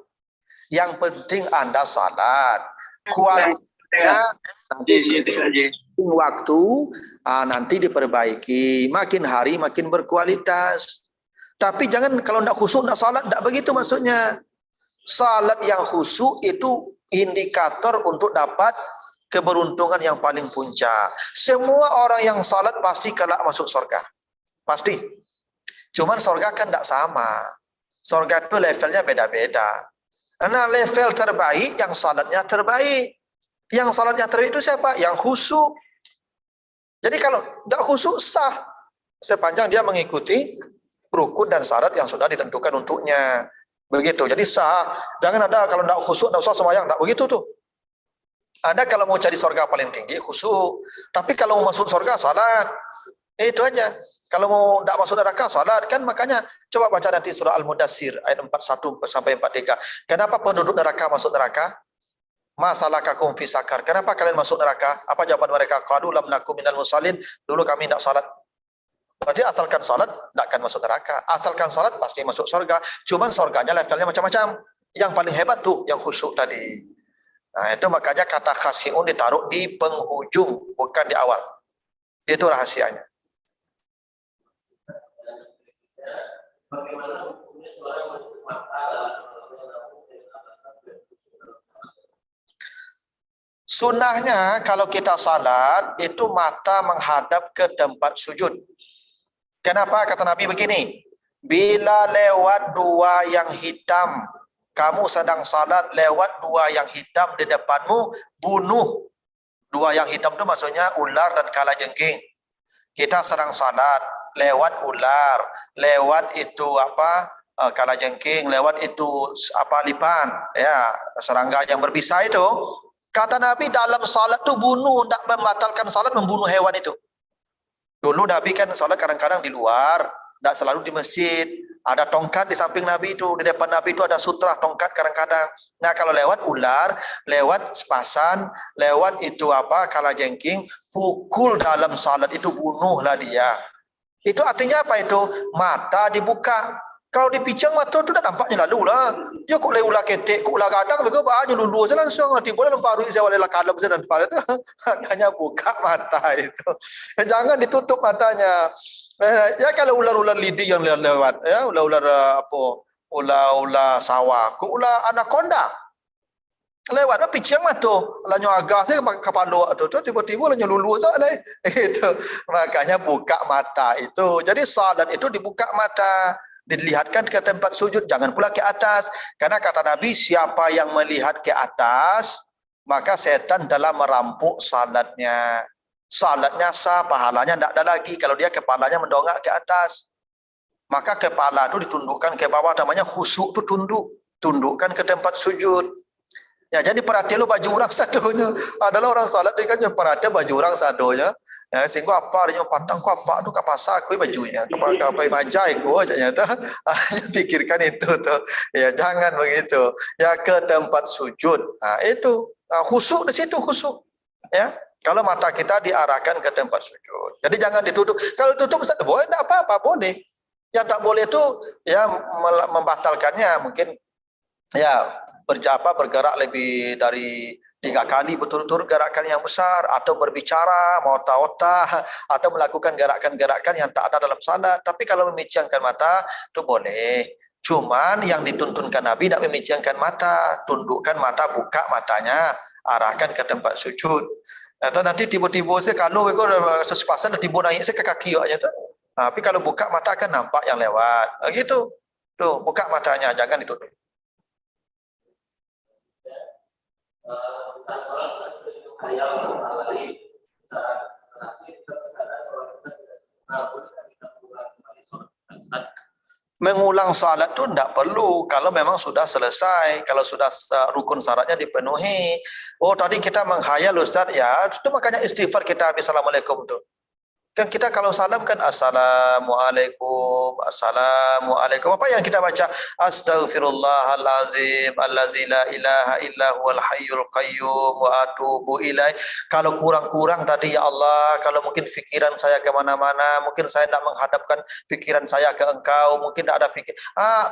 Yang penting Anda salat. Kualitasnya nanti waktu nanti diperbaiki. Makin hari makin berkualitas. Tapi jangan kalau tidak khusyuk, tidak salat, tidak begitu maksudnya. Salat yang khusyuk itu indikator untuk dapat keberuntungan yang paling puncak. Semua orang yang salat pasti kelak masuk surga. Pasti. Cuman surga kan tidak sama. Surga itu levelnya beda-beda. Karena level terbaik, yang salatnya terbaik. Yang salatnya terbaik itu siapa? Yang khusyuk. Jadi kalau tidak khusyuk sah. Sepanjang dia mengikuti rukun dan syarat yang sudah ditentukan untuknya. Begitu. Jadi sah. Jangan ada kalau tidak khusyuk, tidak usah sembahyang. Tidak begitu tuh. Anda kalau mau cari surga paling tinggi, khusyuk. Tapi kalau mau masuk surga, salat. Itu aja. Kalau mau tidak masuk neraka, salat. Kan makanya, coba baca nanti surah Al-Mudassir, ayat 41 sampai 43. Kenapa penduduk neraka masuk neraka? Masalakakum fi sakar. Kenapa kalian masuk neraka? Apa jawaban mereka? Qalu lam nakum minal musallin. Dulu kami tidak salat. Berarti asalkan salat, tidak akan masuk neraka. Asalkan salat, pasti masuk surga. Cuman surganya levelnya macam-macam. Yang paling hebat tuh, yang khusyuk tadi. Nah, itu makanya kata khashi'un ditaruh di penghujung, bukan di awal. Itu rahasianya. Sunnahnya kalau kita salat itu mata menghadap ke tempat sujud. Kenapa? Kata Nabi begini, bila lewat dua yang hitam, kamu sedang salat lewat dua yang hitam di depanmu, bunuh. Dua yang hitam itu maksudnya ular dan kalajengking. Kita sedang salat lewat ular, lewat itu kalajengking, lewat itu lipan, ya, serangga yang berbisa itu. Kata Nabi dalam salat itu bunuh, tidak membatalkan salat, membunuh hewan itu. Dulu Nabi kan salat kadang-kadang di luar, tidak selalu di masjid. Ada tongkat di samping Nabi itu, di depan Nabi itu ada sutra tongkat kadang-kadang. Nah kalau lewat ular, lewat sepasan, lewat itu kalajengking, pukul dalam salat itu, bunuhlah dia. Itu artinya apa itu? Mata dibuka. Kalau dipicang mata itu dah nampaknya lalu lah. Ya kok ular ketek, kok ular gadang, mereka banyak lulu saja langsung. Nanti boleh lemparu saya wala kalam saya dan pada itu. Hanya buka mata itu. Jangan ditutup matanya. Ya kalau ular-ular lidi yang lewat, ya ular-ular ular sawah, kok ular anaconda. Lewat apa picang mata. Lanyo agak saya kepala tu tiba-tiba lanyo lulu saja itu. Makanya buka mata itu. Jadi salat itu dibuka mata. Dilihatkan ke tempat sujud, jangan pula ke atas. Karena kata Nabi, siapa yang melihat ke atas, maka setan telah merampok salatnya. Salatnya sah, pahalanya tidak ada lagi. Kalau dia kepalanya mendongak ke atas, maka kepala itu ditundukkan ke bawah, namanya khusyuk itu tunduk. Tundukkan ke tempat sujud. Ya, jadi perhatian lu baju orang sadonya. Adalah orang salat dia kan perhatian baju orang sadonya. Ya, sehingga apa dia patang ku apa tu kat pasar aku bajunya. Apa majai ku ternyata. Pikirkan itu tuh. Ya, jangan begitu. Ya, ke tempat sujud. Nah, itu khusuk di situ khusuk. Ya. Kalau mata kita diarahkan ke tempat sujud. Jadi jangan ditutup. Kalau tutup boleh enggak apa-apa, boleh. Yang tak boleh itu ya membatalkannya mungkin ya bergerak lebih dari 3 kali berturut-turut gerakan yang besar, atau berbicara mota-ota, atau melakukan gerakan-gerakan yang tak ada dalam salat. Tapi kalau memejamkan mata itu boleh. Cuman yang dituntunkan Nabi tidak memejamkan mata, tundukkan mata, buka matanya, arahkan ke tempat sujud. Atau nanti tiba-tiba saya kalau sesepasan tiba naik saya ke kaki aja tu. Tapi kalau buka mata akan nampak yang lewat. Gitu. Tuh, buka matanya, jangan ditutup. Mengulang salat tu tidak perlu kalau memang sudah selesai, kalau sudah rukun syaratnya dipenuhi. Oh tadi kita menghayal Ustaz ya, itu makanya istighfar kita habis assalamualaikum tu. Kan kita kalau salam kan assalamualaikum, assalamualaikum. Apa yang kita baca? Astaghfirullahalazim allazi la ilaha illa huwal hayyul qayyum wa atubu ilaih. Kalau kurang-kurang tadi ya Allah, kalau mungkin fikiran saya ke mana-mana, mungkin saya tidak menghadapkan fikiran saya ke Engkau, mungkin tidak ada fikir.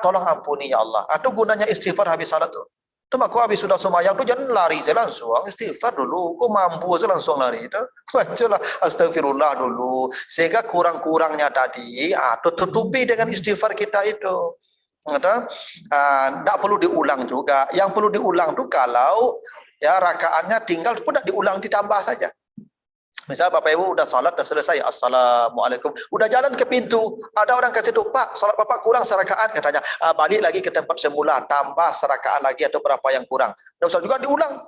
Tolong ampuni ya Allah. Itu gunanya istighfar habis salat tu. Tu aku habis sudah sembahyang tu jangan lari saya langsung istighfar dulu. Kau mampu saya langsung lari itu. Bacalah astagfirullah dulu. Sehingga kurang-kurangnya tadi tutupi dengan istighfar kita itu. Tidak perlu diulang juga. Yang perlu diulang tu kalau ya rakaatnya tinggal pun tidak diulang, ditambah saja. Misal Bapak Ibu udah salat dah selesai, assalamualaikum, udah jalan ke pintu, ada orang kasih tu, Pak, salat Bapak kurang serakaat, katanya, balik lagi ke tempat semula, tambah serakaat lagi atau berapa yang kurang. Tidak usah juga diulang,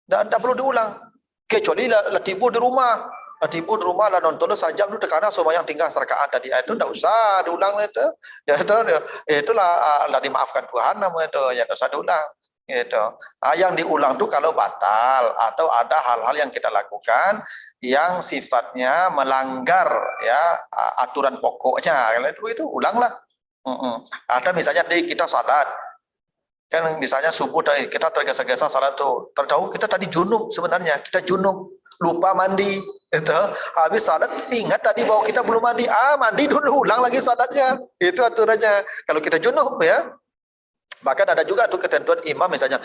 tidak perlu diulang. Kecuali lah tiba di rumah, lah nonton sajam tu tekanan semua yang tinggal serakaat tadi, itu tidak usah diulang itu, ya itulah dimaafkan Tuhan nama itu, ya tidak usah diulang. Gitu. Yang diulang tuh kalau batal atau ada hal-hal yang kita lakukan yang sifatnya melanggar ya aturan pokoknya, itu ulanglah. Ada misalnya di kita salat kan, misalnya subuh tadi kita tergesa-gesa salat tuh, tertahu kita tadi junub, sebenarnya kita junub, lupa mandi itu, habis salat ingat tadi bahwa kita belum mandi, mandi dulu, ulang lagi salatnya, itu aturannya kalau kita junub ya. Bahkan ada juga tuh ketentuan imam, misalnya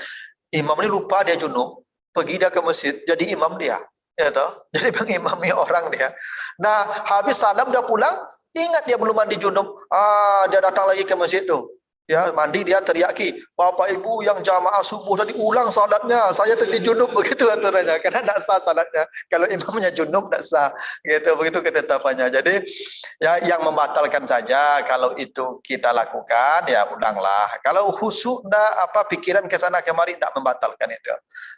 imam ini lupa dia junub, pergi dia ke masjid, jadi imam dia, ya toh, jadi mengimami orang dia. Nah, habis salam dia pulang, ingat dia belum mandi junub, dia datang lagi ke masjid tuh, ya mandi, dia teriaki, Bapak Ibu yang jamaah subuh tadi ulang salatnya, saya tadi junub, begitu aturannya, karena tidak sah salatnya. Kalau imamnya junub tidak sah, gitu, begitu ketetapannya. Jadi ya yang membatalkan saja kalau itu kita lakukan ya ulanglah. Kalau khusyuk pikiran ke sana kemari tidak membatalkan itu.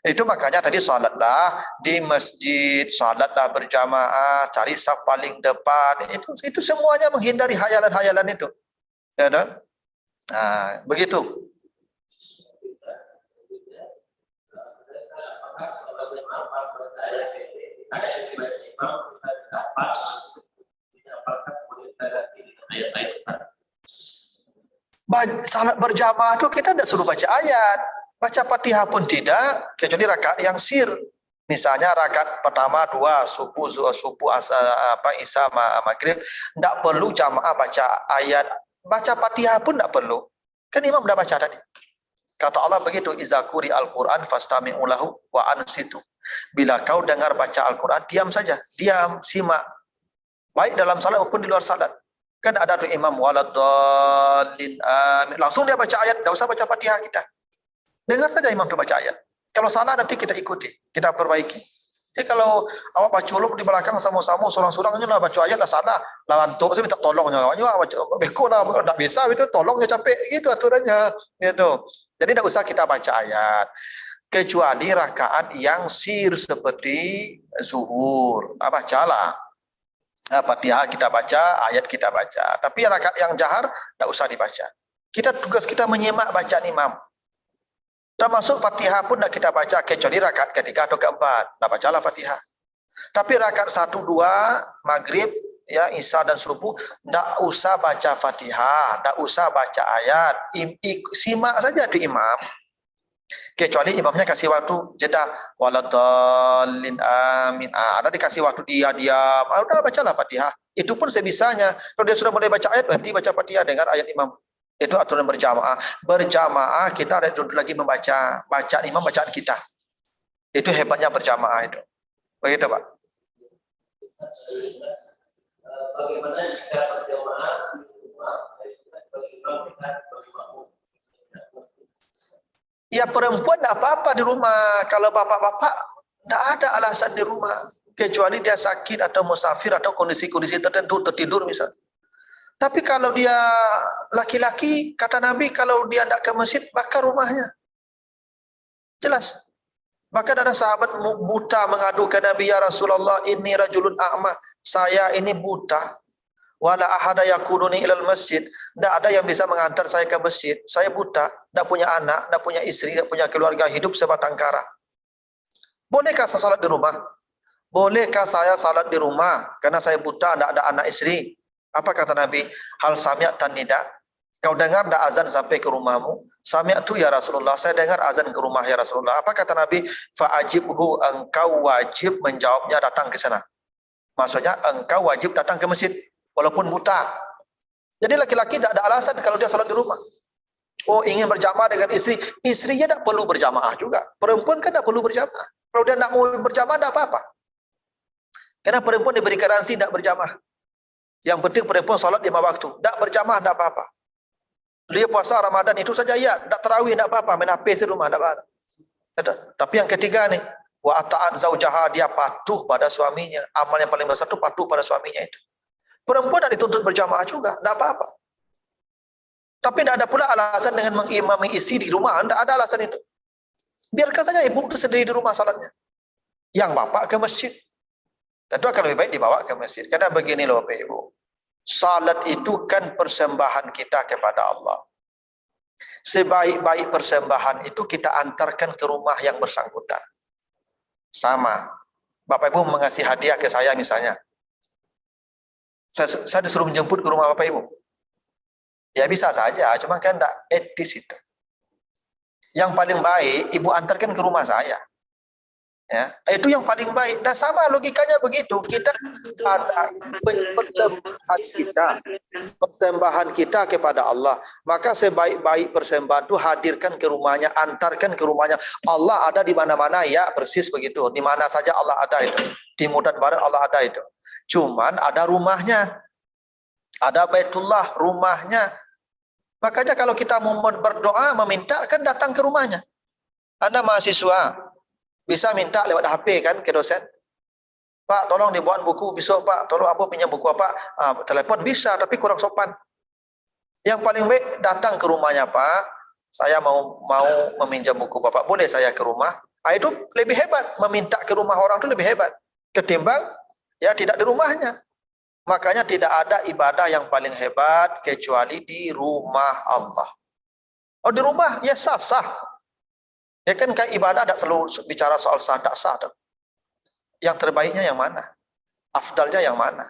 Itu makanya tadi salatlah di masjid, salatlah berjamaah, cari saf paling depan. Itu semuanya menghindari hayalan-hayalan itu. Ya dah? Nah, begitu. Salat berjamaah itu kita tidak suruh baca ayat, baca Fatihah pun tidak, kecuali rakaat yang sir. Misalnya rakaat pertama 2 subuh isya maghrib, tidak perlu jamaah baca ayat, baca Fatihah pun tidak perlu. Kan imam sudah baca tadi. Kata Allah begitu, iza quri al-Quran fastami'u lahu wa ansitu. Bila kau dengar baca Al-Quran, diam saja, diam, simak. Baik dalam salat maupun di luar salat. Kan ada tuh imam waladdallin amin, langsung dia baca ayat, tidak usah baca Fatihah kita. Dengar saja imam itu baca ayat. Kalau salah nanti kita ikuti, kita perbaiki. Kalau awak baca ulum di belakang sama-sama sorang-sorangnya lah baca ayat lah salah, lah antuk saya minta tolongnya, beko lah, tidak bisa itu, tolongnya capek, gitu aturannya, gitu. Jadi tidak usah kita baca ayat, kecuali rakaat yang sir seperti zuhur, bacalah. Fatihah kita baca, ayat kita baca. Tapi rakaat yang jahar tidak usah dibaca. Tugas kita menyimak bacaan imam. Termasuk Fatihah pun tidak kita baca kecuali rakaat ketiga atau keempat. Tidak bacalah Fatihah. Tapi rakaat 1, 2, maghrib, ya Isya dan subuh, tidak usah baca Fatihah, tidak usah baca ayat. Simak saja di imam. Kecuali imamnya kasih waktu jeda, waladhalin amin. Ada dikasih waktu dia diam. Udah bacalah Fatihah. Itu pun sebisanya. Kalau dia sudah mulai baca ayat, berhenti baca Fatihah dengan ayat imam. Itu aturan berjamaah. Berjamaah kita ada duduk lagi membaca, bacaan imam bacaan kita. Itu hebatnya berjamaah itu. Begitu, Pak. Bagaimana jika berjamaah di rumah, Ya perempuan tidak apa-apa di rumah. Kalau bapak-bapak tidak ada alasan di rumah. Kecuali dia sakit atau musafir atau kondisi-kondisi tertentu tertidur misalnya. Tapi kalau dia laki-laki, kata Nabi, kalau dia tidak ke masjid, bakar rumahnya. Jelas. Bahkan ada sahabat buta mengadu ke Nabi, ya Rasulullah, inni rajulun a'ma. Saya ini buta. Wala ahada yakuduni ilal masjid. Tidak ada yang bisa mengantar saya ke masjid. Saya buta, tidak punya anak, tidak punya istri, tidak punya keluarga, hidup sebatang kara. Bolehkah saya salat di rumah? Bolehkah saya salat di rumah? Karena saya buta, tidak ada anak istri. Apa kata Nabi? Hal sami'tan nida. Kau dengar tak azan sampai ke rumahmu? Sami'tu ya Rasulullah. Saya dengar azan ke rumah ya Rasulullah. Apa kata Nabi? Fa'ajibhu, engkau wajib menjawabnya, datang ke sana. Maksudnya engkau wajib datang ke masjid walaupun buta. Jadi laki-laki tak ada alasan kalau dia salat di rumah. Oh, ingin berjamaah dengan istri. Istrinya tak perlu berjamaah juga. Perempuan kan tak perlu berjamaah. Kalau dia nak mau berjamaah tak apa-apa. Karena perempuan diberi garansi tak berjamaah. Yang penting perempuan salat 5 waktu. Tak berjamaah tak apa-apa. Dia puasa Ramadan itu saja ya. Tak tarawih tak apa-apa. Main HP di rumah tak apa-apa. Tapi yang ketiga ni, wa ata'an zaujaha, dia patuh pada suaminya. Amal yang paling besar itu patuh pada suaminya itu. Perempuan tak dituntut berjamaah juga, tak apa-apa. Tapi tak ada pula alasan dengan mengimami isi di rumah. Tak ada alasan itu. Biarkan saja ibu itu sendiri di rumah salatnya. Yang bapak ke masjid. Tentu akan lebih baik dibawa ke masjid. Karena begini loh Bapak Ibu. Salat itu kan persembahan kita kepada Allah. Sebaik-baik persembahan itu kita antarkan ke rumah yang bersangkutan. Sama. Bapak Ibu mengasih hadiah ke saya misalnya. Saya disuruh menjemput ke rumah Bapak Ibu. Ya bisa saja, cuma kan tidak etis itu. Yang paling baik, Ibu antarkan ke rumah saya. Ya, itu yang paling baik. Dan sama logikanya begitu. Kita ada persembahan kita kepada Allah. Maka sebaik-baik persembahan itu hadirkan ke rumahnya, antarkan ke rumahnya. Allah ada di mana-mana, ya persis begitu. Di mana saja Allah ada itu. Timur dan barat Allah ada itu. Cuman ada rumahnya. Ada Baitullah, rumahnya. Makanya kalau kita mau berdoa, meminta, kan datang ke rumahnya. Anda mahasiswa, bisa minta lewat HP kan ke dosen. Pak, tolong dibuat buku besok Pak. Tolong Abu pinjam buku apa? Telepon bisa, tapi kurang sopan. Yang paling baik datang ke rumahnya Pak. Saya mau meminjam buku Bapak. Boleh saya ke rumah? Itu lebih hebat. Meminta ke rumah orang itu lebih hebat. Ketimbang ya tidak di rumahnya. Makanya tidak ada ibadah yang paling hebat kecuali di rumah Allah. Oh di rumah ya sah-sah. Ya kan kayak ibadah tidak selalu bicara soal sah, tidak sah. Yang terbaiknya yang mana? Afdalnya yang mana?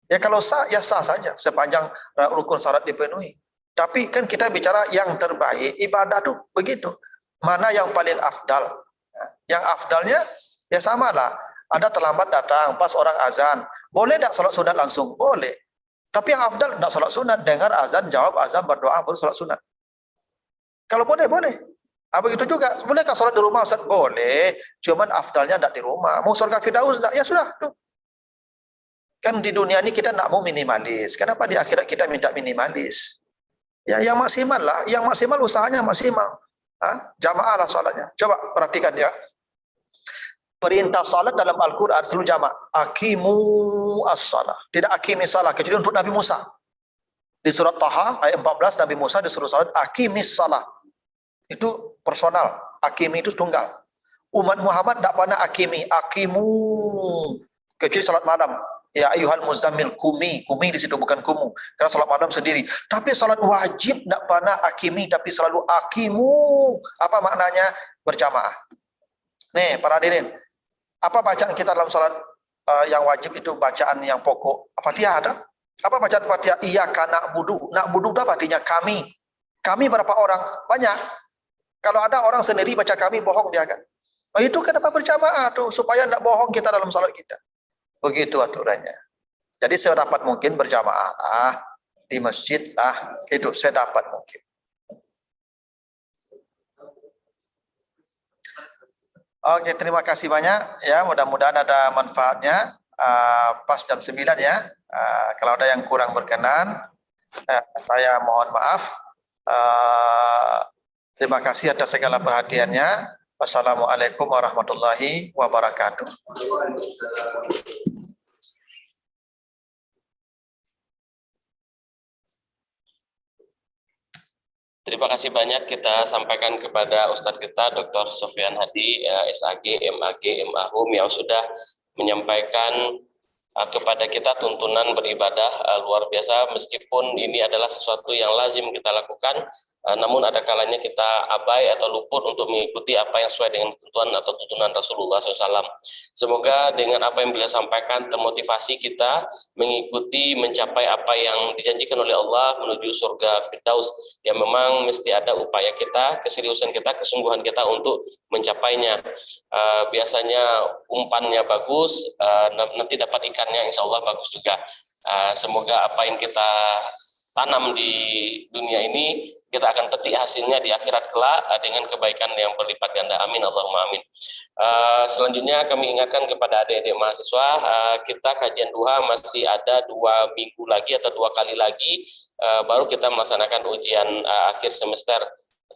Ya kalau sah, ya sah saja. Sepanjang rukun syarat dipenuhi. Tapi kan kita bicara yang terbaik, ibadah tuh begitu. Mana yang paling afdal? Yang afdalnya, ya samalah. Anda terlambat datang, pas orang azan. Boleh tak salat sunat langsung? Boleh. Tapi yang afdal tidak salat sunat. Dengar azan, jawab azan, berdoa, baru salat sunat. Kalau boleh, boleh. Begitu juga, bolehkah sholat di rumah Ustaz? Boleh, cuman afdalnya tidak di rumah. Mau surga Firdaus tidak? Ya sudah. Tuh. Kan di dunia ini kita tidak mau minimalis. Kenapa di akhirat kita minta minimalis? Ya yang maksimal lah, yang maksimal usahanya maksimal. Jamaah lah sholatnya. Coba perhatikan ya. Perintah salat dalam Al-Quran selalu jamaah. Aqimu as-salah. Tidak akimi salah, kecuali untuk Nabi Musa. Di surat Taha ayat 14 Nabi Musa disuruh salat aqimis salah. Itu personal, akimi itu tunggal. Umat Muhammad tidak pernah akimu, kecuali salat malam. Ya ayyuhal muzammil, kumi di situ bukan kumu. Karena salat malam sendiri. Tapi salat wajib nak pana akimi, tapi selalu akimu. Apa maknanya? Berjamaah. Nih, para hadirin. Apa bacaan kita dalam salat yang wajib itu bacaan yang pokok? Fatihah ada? Apa bacaan Fatihah? Iyyaka na'budu. Na'budu apa artinya kami? Kami berapa orang? Banyak. Kalau ada orang sendiri baca kami, bohong dia kan. Oh, itu kenapa berjamaah tuh? Supaya tidak bohong kita dalam salat kita. Begitu aturannya. Jadi sedapat mungkin berjamaah lah, di masjid lah, itu sedapat mungkin. Oke, terima kasih banyak ya. Mudah-mudahan ada manfaatnya. Pas jam 9 ya. Kalau ada yang kurang berkenan, saya mohon maaf. Terima kasih atas segala perhatiannya. Wassalamualaikum warahmatullahi wabarakatuh. Terima kasih banyak kita sampaikan kepada Ustadz kita Dr. Sofyan Hadi, SAG, MAG, MAHUM yang sudah menyampaikan kepada kita tuntunan beribadah luar biasa, meskipun ini adalah sesuatu yang lazim kita lakukan, namun ada kalanya kita abai atau luput untuk mengikuti apa yang sesuai dengan ketentuan atau tuntunan Rasulullah SAW. Semoga dengan apa yang beliau sampaikan termotivasi kita mengikuti mencapai apa yang dijanjikan oleh Allah menuju surga Firdaus, yang memang mesti ada upaya kita, keseriusan kita, kesungguhan kita untuk mencapainya. Biasanya umpannya bagus, nanti dapat ikannya insya Allah bagus juga. Semoga apa yang kita tanam di dunia ini kita akan petik hasilnya di akhirat kelak dengan kebaikan yang berlipat ganda. Amin Allahumma amin. Selanjutnya kami ingatkan kepada adik-adik mahasiswa, kita kajian duha masih ada 2 minggu lagi atau 2 kali lagi, baru kita melaksanakan ujian akhir semester.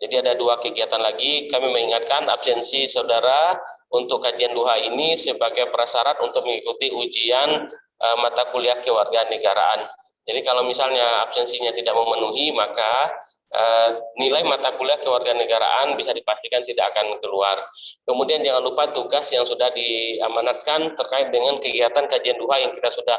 Jadi ada 2 kegiatan lagi. Kami mengingatkan absensi saudara untuk kajian duha ini sebagai prasyarat untuk mengikuti ujian mata kuliah kewarganegaraan. Jadi kalau misalnya absensinya tidak memenuhi, maka nilai mata kuliah kewarganegaraan bisa dipastikan tidak akan keluar. Kemudian jangan lupa tugas yang sudah diamanatkan terkait dengan kegiatan kajian duha yang kita sudah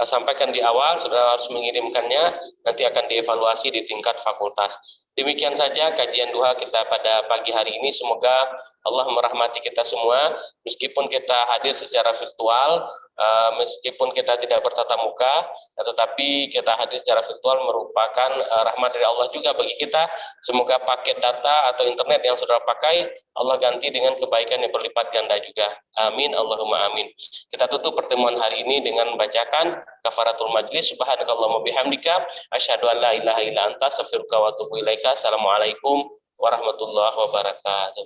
sampaikan di awal, sudah harus mengirimkannya, nanti akan dievaluasi di tingkat fakultas. Demikian saja kajian duha kita pada pagi hari ini. Semoga Allah merahmati kita semua, meskipun kita hadir secara virtual, meskipun kita tidak bertatap muka, tetapi kita hadir secara virtual merupakan rahmat dari Allah juga bagi kita. Semoga paket data atau internet yang saudara pakai, Allah ganti dengan kebaikan yang berlipat ganda juga. Amin, Allahumma amin. Kita tutup pertemuan hari ini dengan membacakan kafaratul majlis. Subhanakallahumma bihamdika, asyhadu an la ilaha illa anta, astaghfiruka wa atubu ilaika. Assalamualaikum warahmatullahi wabarakatuh.